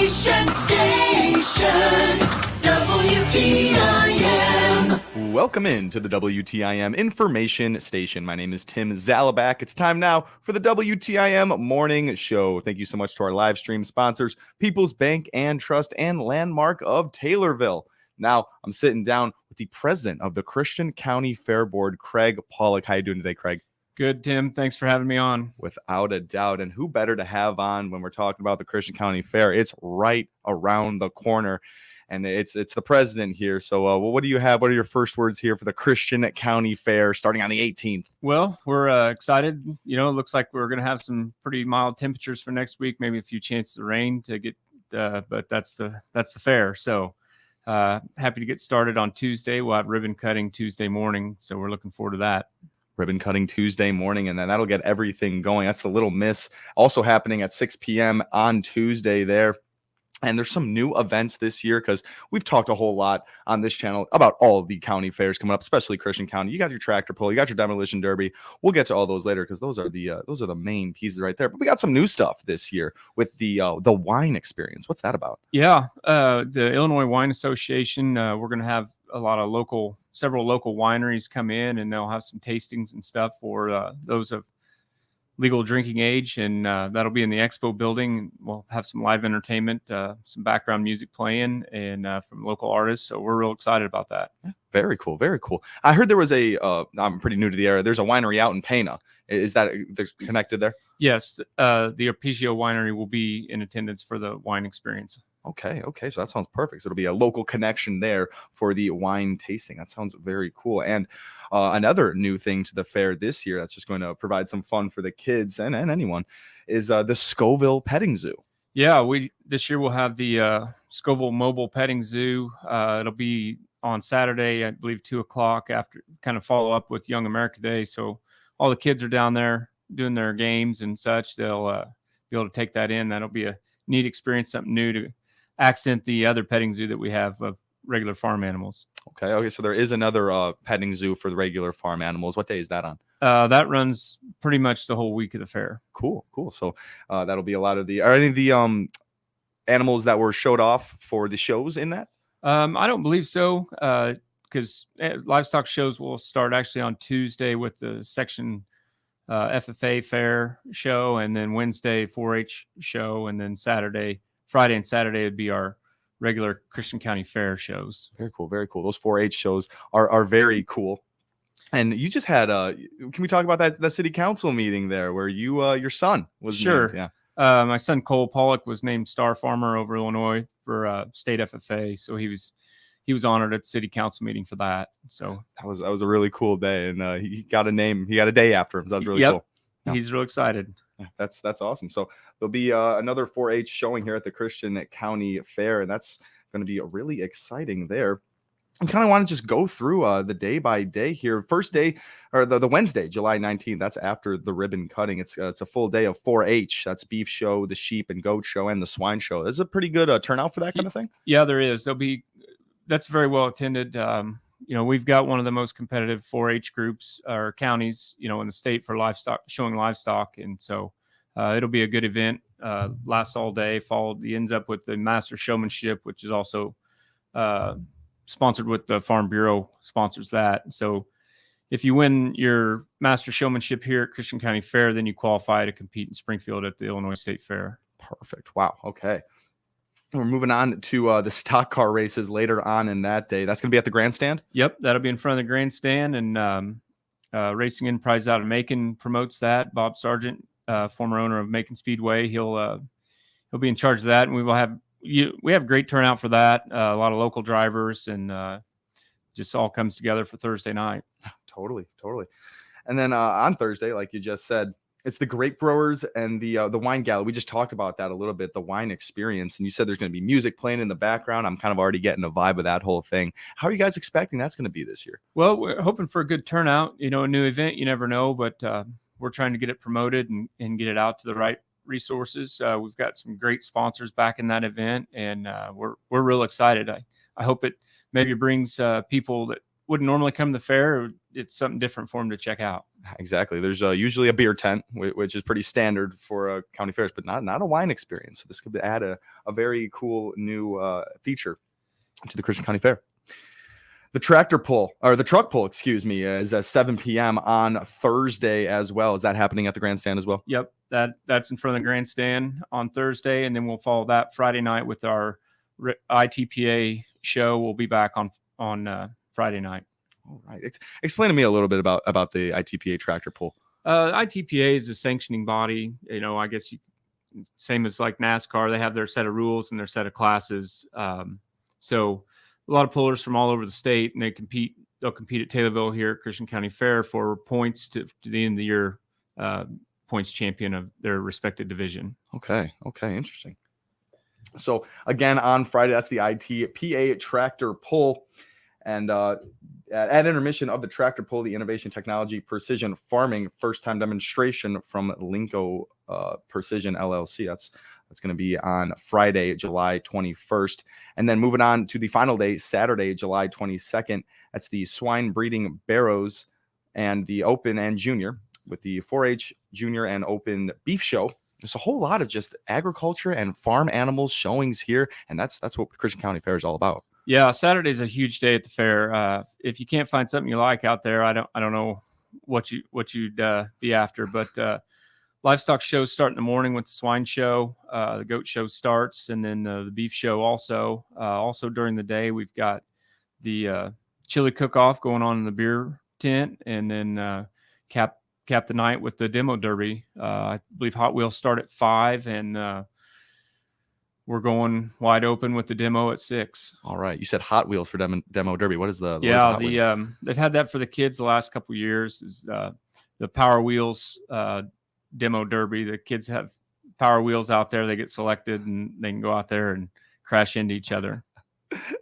Station, WTIM. Welcome in to the WTIM Information Station. My name is Tim Zalabak. It's time now for the WTIM Morning Show. Thank you so much to our live stream sponsors, People's Bank and Trust and Landmark of Taylorville. Now, I'm sitting down with the president of the Christian County Fair Board, Craig Pollock. How are you doing today, Craig? Good, Tim. Thanks for having me on. Without a doubt. And who better to have on when we're talking about the Christian County Fair? It's right around the corner. And it's the president here. So what do you have? What are your first words here for the Christian County Fair starting on the 18th? Well, we're excited. You know, it looks like we're going to have some pretty mild temperatures for next week, maybe a few chances of rain to get, but that's the fair. So happy to get started on Tuesday. We'll have ribbon cutting Tuesday morning. So we're looking forward to that. Ribbon cutting Tuesday morning, and then that'll get everything going. That's the Little Miss also happening at 6 p.m. on Tuesday there. And there's some new events this year because we've talked a whole lot on this channel about all of the county fairs coming up, especially Christian County. You got your tractor pull, you got your demolition derby. We'll get to all those later because those are the main pieces right there. But we got some new stuff this year with the wine experience. What's that about? Yeah, the Illinois Wine Association. We're going to have several local wineries come in, and they'll have some tastings and stuff for those of legal drinking age, and that'll be in the expo building. We'll have some live entertainment, some background music playing, and from local artists. So we're real excited about that. Yeah, very cool, very cool. I heard there was I'm pretty new to the area. There's a winery out in Pana. Is that they're connected there? Yes, the Arpeggio Winery will be in attendance for the wine experience. Okay. So that sounds perfect. So it'll be a local connection there for the wine tasting. That sounds very cool. And another new thing to the fair this year that's just going to provide some fun for the kids and anyone is the Scoville Petting Zoo. Yeah, this year we'll have the Scoville Mobile Petting Zoo. It'll be on Saturday, I believe, 2:00 after kind of follow up with Young America Day. So all the kids are down there doing their games and such. They'll be able to take that in. That'll be a neat experience, something new to accent the other petting zoo that we have of regular farm animals. Okay. So there is another petting zoo for the regular farm animals. What day is that on? That runs pretty much the whole week of the fair. Cool. So that'll be a lot of any of the animals that were showed off for the shows in that? I don't believe so, because livestock shows will start actually on Tuesday with the section FFA fair show, and then Wednesday 4-H show, and then Friday and Saturday would be our regular Christian County Fair shows. Very cool. Those 4-H shows are very cool. And you just had can we talk about that city council meeting there where your son was Sure. named? Yeah. My son Cole Pollock was named Star Farmer over Illinois for state FFA, so he was honored at the city council meeting for that. So that was a really cool day, and he got a name. He got a day after him. So that was really cool. Yeah. He's real excited. That's awesome. So there'll be another 4-H showing here at the Christian County Fair, and that's going to be really exciting there. I kind of want to just go through the day by day here. First day, or the Wednesday, July 19th. That's after the ribbon cutting. It's a full day of 4-H. That's beef show, the sheep and goat show, and the swine show. There's a pretty good turnout for that kind of thing. Yeah, there is. That's very well attended. We've got one of the most competitive 4-H groups or counties, in the state for livestock, showing livestock. And so it'll be a good event, lasts all day, ends up with the Master Showmanship, which is also sponsored with the Farm Bureau sponsors that. So if you win your Master Showmanship here at Christian County Fair, then you qualify to compete in Springfield at the Illinois State Fair. Perfect. Wow. Okay. We're moving on to the stock car races later on in that day. That's going to be at the grandstand? Yep, that'll be in front of the grandstand, and Racing Enterprise out of Macon promotes that. Bob Sargent, former owner of Macon Speedway, he'll be in charge of that, and we have great turnout for that. A lot of local drivers, and just all comes together for Thursday night. Totally. And then on Thursday, like you just said, it's the grape growers and the wine gala. We just talked about that a little bit, the wine experience. And you said there's going to be music playing in the background. I'm kind of already getting a vibe of that whole thing. How are you guys expecting that's going to be this year? Well, we're hoping for a good turnout. A new event, you never know, but we're trying to get it promoted and get it out to the right resources. We've got some great sponsors back in that event, and we're real excited. I hope it maybe brings people that wouldn't normally come to the fair, it's something different for them to check out. Exactly. There's usually a beer tent, which is pretty standard for county fairs, but not a wine experience. So this could add a very cool new feature to the Christian County Fair. The truck pull, excuse me, is at 7 p.m. on Thursday as well. Is that happening at the grandstand as well? Yep, that's in front of the grandstand on Thursday, and then we'll follow that Friday night with our ITPA show. We'll be back on Friday night. All right. Explain to me a little bit about the ITPA tractor pull. ITPA is a sanctioning body. I guess same as like NASCAR. They have their set of rules and their set of classes. So a lot of pullers from all over the state, and they'll compete at Taylorville here at Christian County Fair for points to the end of the year, points champion of their respective division. Okay. Interesting. So again, on Friday, that's the ITPA tractor pull. And at intermission of the tractor pull, the Innovation Technology Precision Farming first-time demonstration from Linco Precision LLC. That's going to be on Friday, July 21st. And then moving on to the final day, Saturday, July 22nd. That's the swine breeding barrows and the open and junior with the 4-H junior and open beef show. There's a whole lot of just agriculture and farm animals showings here. And that's what Christian County Fair is all about. Yeah, Saturday's a huge day at the fair. If you can't find something you like out there, I don't know what you'd be after, but livestock shows start in the morning with the swine show. The goat show starts, and then the beef show also. Also during the day, we've got the chili cook-off going on in the beer tent, and then cap the night with the demo derby. I believe Hot Wheels start at 5, and we're going wide open with the demo at 6. All right. You said Hot Wheels for demo derby. What is the they've had that for the kids the last couple of years. Is the Power Wheels demo derby. The kids have Power Wheels out there. They get selected and they can go out there and crash into each other.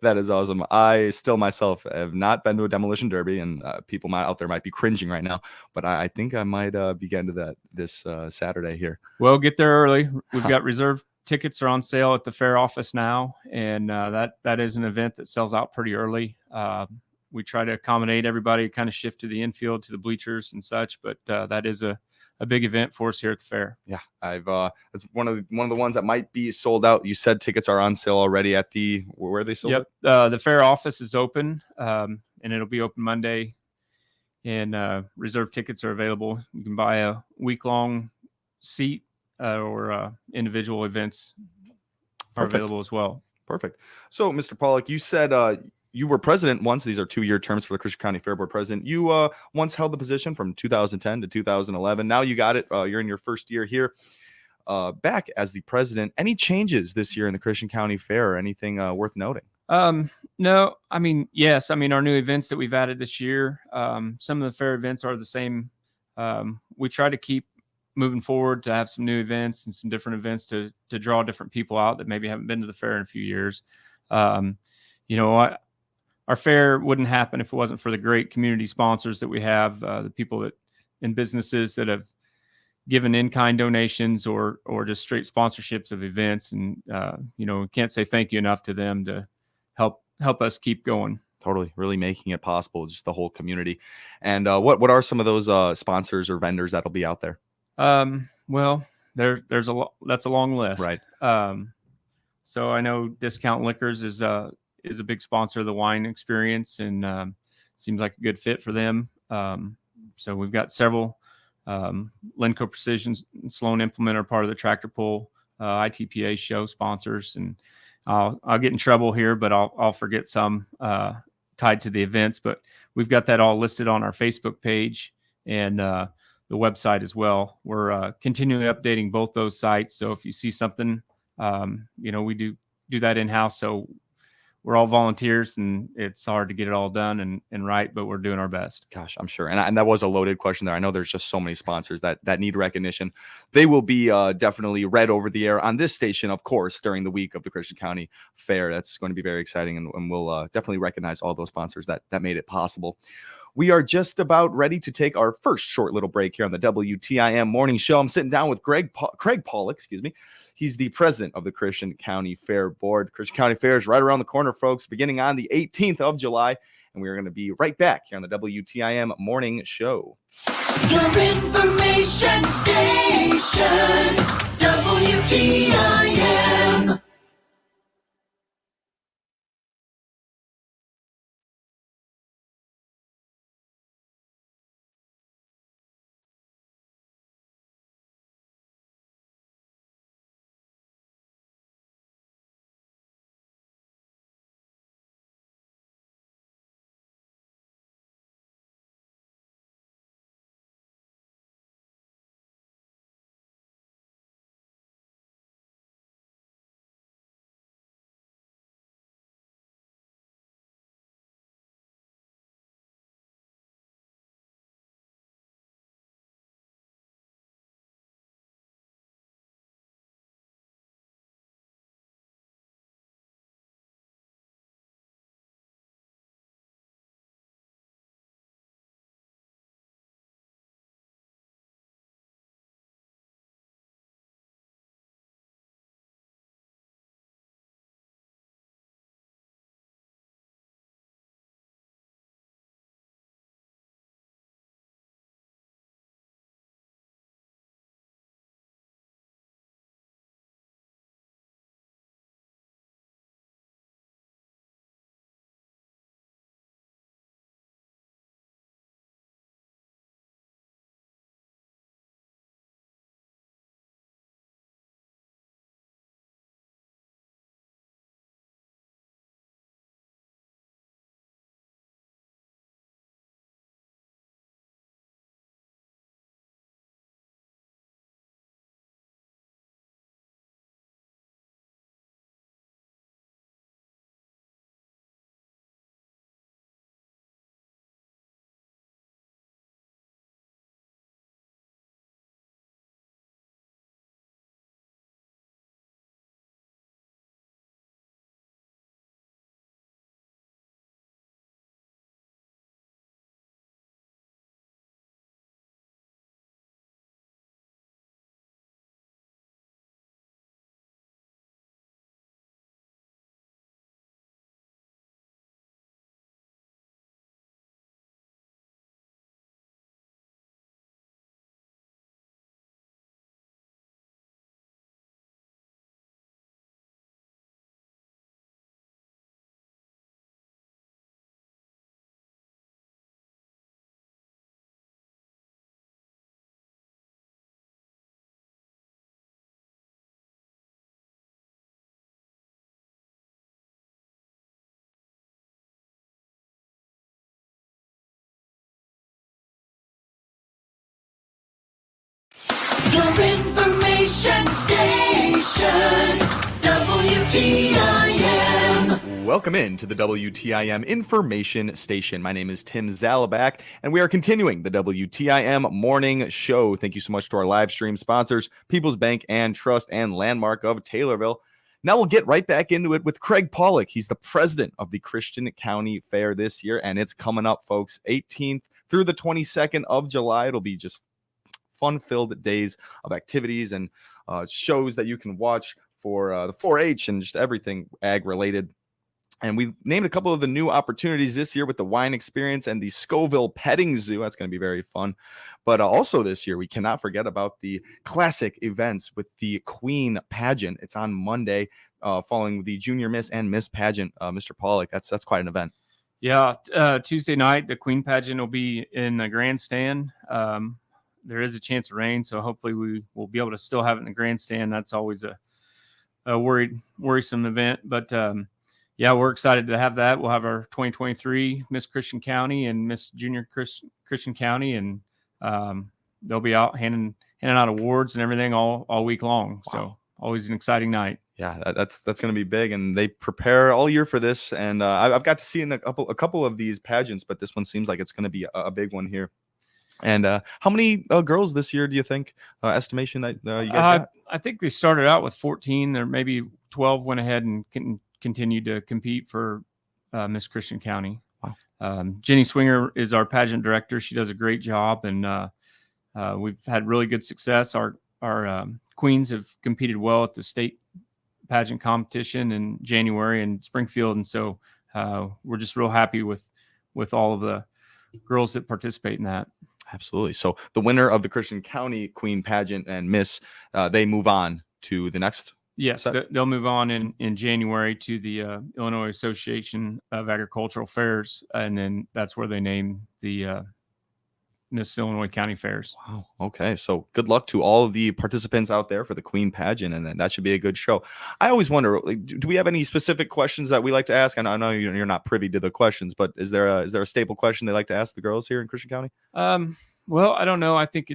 That is awesome. I still myself have not been to a demolition derby, and people out there might be cringing right now, but I think I might begin to that this Saturday here. Well, get there early. We've got reserved tickets are on sale at the fair office now, and that is an event that sells out pretty early. We try to accommodate everybody, kind of shift to the infield, to the bleachers and such, but that is a big event for us here at the fair. Yeah, it's one of the ones that might be sold out. You said tickets are on sale already at where are they sold? Yep, the fair office is open, and it'll be open Monday, and reserved tickets are available. You can buy a week-long seat, or individual events are available as well. Perfect. So, Mr. Pollock, you said you were president once. These are 2-year terms for the Christian County Fair Board president. You once held the position from 2010 to 2011. Now you got it. You're in your first year here back as the president. Any changes this year in the Christian County Fair or anything worth noting? No, I mean, yes. I mean, our new events that we've added this year, some of the fair events are the same. We try to keep moving forward to have some new events and some different events to draw different people out that maybe haven't been to the fair in a few years. Our fair wouldn't happen if it wasn't for the great community sponsors that we have, the people in businesses that have given in-kind donations or just straight sponsorships of events. And, can't say thank you enough to them to help us keep going. Totally. Really making it possible, just the whole community. And what are some of those sponsors or vendors that'll be out there? Well, there's that's a long list. Right. So I know Discount Liquors is a big sponsor of the wine experience, and seems like a good fit for them. So we've got several. Lenco Precision and Sloan Implement are part of the tractor pull ITPA show sponsors, and I'll get in trouble here, but I'll forget some tied to the events. But we've got that all listed on our Facebook page and the website as well. We're continually updating both those sites. So if you see something, we do that in-house. So we're all volunteers, and it's hard to get it all done and right, but we're doing our best. Gosh, I'm sure. And that was a loaded question there. I know there's just so many sponsors that need recognition. They will be definitely read over the air on this station, of course, during the week of the Christian County Fair. That's going to be very exciting, and we'll definitely recognize all those sponsors that made it possible. We are just about ready to take our first short little break here on the WTIM Morning Show. I'm sitting down with Craig Pollock, He's the president of the Christian County Fair Board. Christian County Fair is right around the corner, folks, beginning on the 18th of July. and we are going to be right back here on the WTIM Morning Show. Your information station, WTIM. Your information station, WTIM. Welcome in to the WTIM Information Station. My name is Tim Zalabak, and we are continuing the WTIM Morning Show. Thank you so much to our live stream sponsors, People's Bank and Trust and Landmark of Taylorville. Now we'll get right back into it with Craig Pollock. He's the president of the Christian County Fair this year, and it's coming up, folks, 18th through the 22nd of July. It'll be just fun-filled days of activities and shows that you can watch for the 4-H and just everything ag-related. And we named a couple of the new opportunities this year with the wine experience and the Scoville Petting Zoo. That's going to be very fun. But also this year, we cannot forget about the classic events with the Queen pageant. It's on Monday following the Junior Miss and Miss pageant. Mr. Pollock, that's quite an event. Yeah, Tuesday night, the Queen pageant will be in the grandstand. There is a chance of rain, so hopefully we will be able to still have it in the grandstand. That's always a worrisome event. But, yeah, we're excited to have that. We'll have our 2023 Miss Christian County and Miss Junior Christian County, and they'll be out handing out awards and everything all week long. Wow. So always an exciting night. Yeah, that's going to be big, and they prepare all year for this. And I've got to see in a couple of these pageants, but this one seems like it's going to be a big one here. And how many girls this year do you think, estimation that you guys got? I think they started out with 14. There maybe 12 went ahead and continued to compete for Miss Christian County. Wow. Jenny Swinger is our pageant director. She does a great job, and we've had really good success. Our queens have competed well at the state pageant competition in January in Springfield, and so we're just real happy with with all of the girls that participate in that. Absolutely. So the winner of the Christian County Queen Pageant and Miss, they move on to the next. Yes, they'll move on in January to the Illinois Association of Agricultural Fairs, and then that's where they name the Miss Illinois County Fairs. Wow. Okay. So good luck to all of the participants out there for the Queen Pageant, and then that should be a good show. I always wonder, like, do we have any specific questions that we like to ask? I know you're not privy to the questions, but is there a staple question they like to ask the girls here in Christian County? Well, I don't know. I think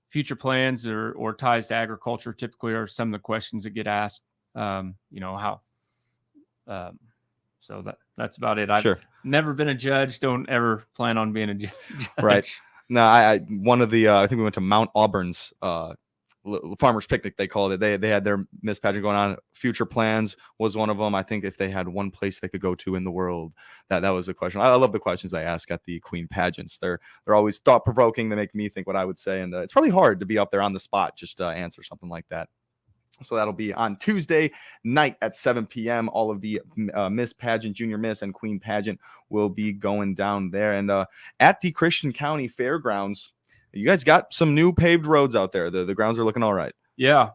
future plans or ties to agriculture typically are some of the questions that get asked. How. So that's about it. I've never been a judge. Don't ever plan on being a judge. Right. No, I one of the I think we went to Mount Auburn's farmers picnic, they called it. They had their Miss Pageant going on. Future plans was one of them. I think if they had one place they could go to in the world, that was a question. I love the questions they ask at the Queen Pageants. They're always thought provoking. They make me think what I would say, and it's really hard to be up there on the spot just answer something like that. So that'll be on Tuesday night at 7 p.m. All of the Miss Pageant, Junior Miss, and Queen Pageant will be going down there. And at the Christian County Fairgrounds, you guys got some new paved roads out there. The grounds are looking all right. Yeah.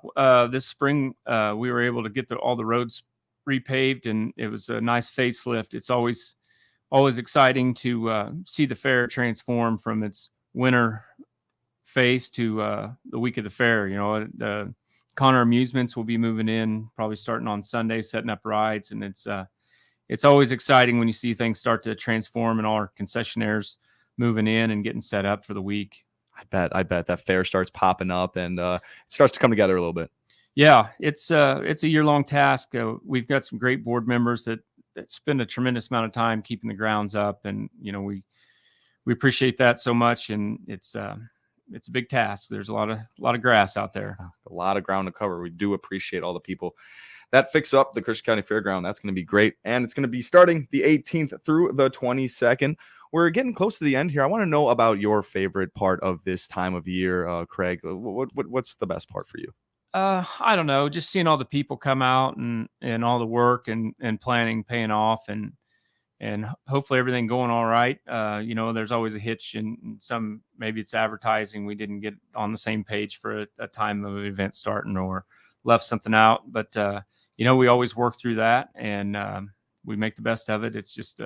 This spring, we were able to get all the roads repaved, and it was a nice facelift. It's always exciting to see the fair transform from its winter phase to the week of the fair. The Connor Amusements will be moving in probably starting on Sunday, setting up rides, and it's always exciting when you see things start to transform and all our concessionaires moving in and getting set up for the week. I bet that fair starts popping up and it starts to come together a little bit. Yeah, it's a year-long task. We've got some great board members that spend a tremendous amount of time keeping the grounds up, and we appreciate that so much. And it's a big task. There's a lot of grass out there, a lot of ground to cover. We do appreciate all the people that fix up the Christian County Fairground. That's going to be great, and it's going to be starting the 18th through the 22nd. We're getting close to the end here. I want to know about your favorite part of this time of year, Craig. What's the best part for you? I don't know. Just seeing all the people come out and all the work and planning paying off, and hopefully everything going all right. There's always a hitch in some. Maybe it's advertising. We didn't get on the same page for a time of an event starting or left something out. But we always work through that, and we make the best of it. It's just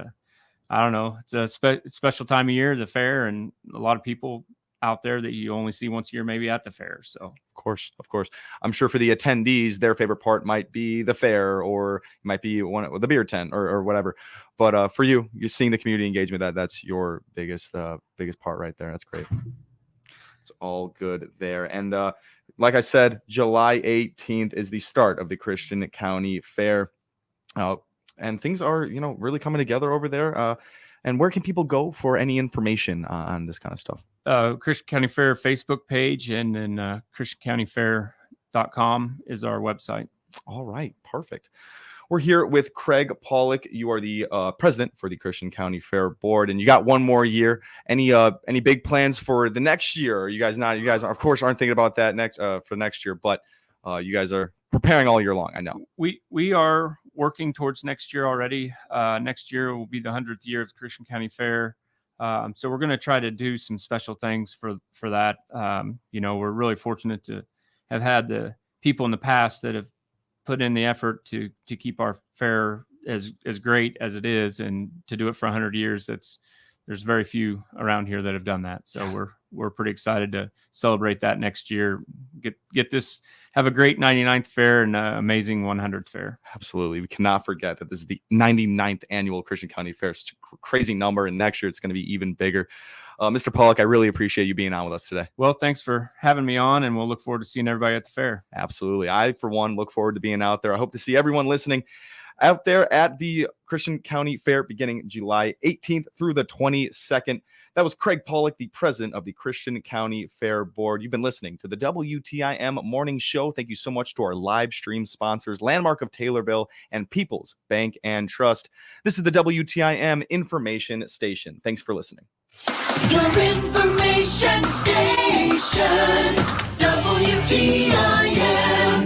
I don't know. It's a special time of year, the fair, and a lot of people out there that you only see once a year, maybe at the fair. So of course. I'm sure for the attendees, their favorite part might be the fair, or it might be the beer tent or whatever. But for you're seeing the community engagement, that's your biggest part right there. That's great. It's all good there. And like I said, July 18th is the start of the Christian County Fair. And things are, really coming together over there. And where can people go for any information on this kind of stuff? Christian County Fair Facebook page, and then christiancountyfair.com is our website. All right. Perfect. We're here with Craig Pollock. You are the president for the Christian County Fair Board, and you got one more year. Any big plans for the next year? You guys of course aren't thinking about that for next year, but you guys are preparing all year long. I know we are working towards next year already. Next year will be the 100th year of the Christian County Fair. So we're going to try to do some special things for that. We're really fortunate to have had the people in the past that have put in the effort to keep our fair as great as it is, and to do it for 100 years. There's very few around here that have done that. So we're pretty excited to celebrate that next year. Get this, have a great 99th fair and amazing 100th fair. Absolutely. We cannot forget that this is the 99th annual Christian County Fair. It's a crazy number, and next year it's going to be even bigger. Mr. Pollock, I really appreciate you being on with us today. Well, thanks for having me on, and we'll look forward to seeing everybody at the fair. Absolutely. I, for one, look forward to being out there. I hope to see everyone listening out there at the Christian County Fair beginning July 18th through the 22nd. That was Craig Pollock, the president of the Christian County Fair Board. You've been listening to the WTIM Morning Show. Thank you so much to our live stream sponsors, Landmark of Taylorville and People's Bank and Trust. This is the WTIM Information Station. Thanks for listening. Your information station, WTIM.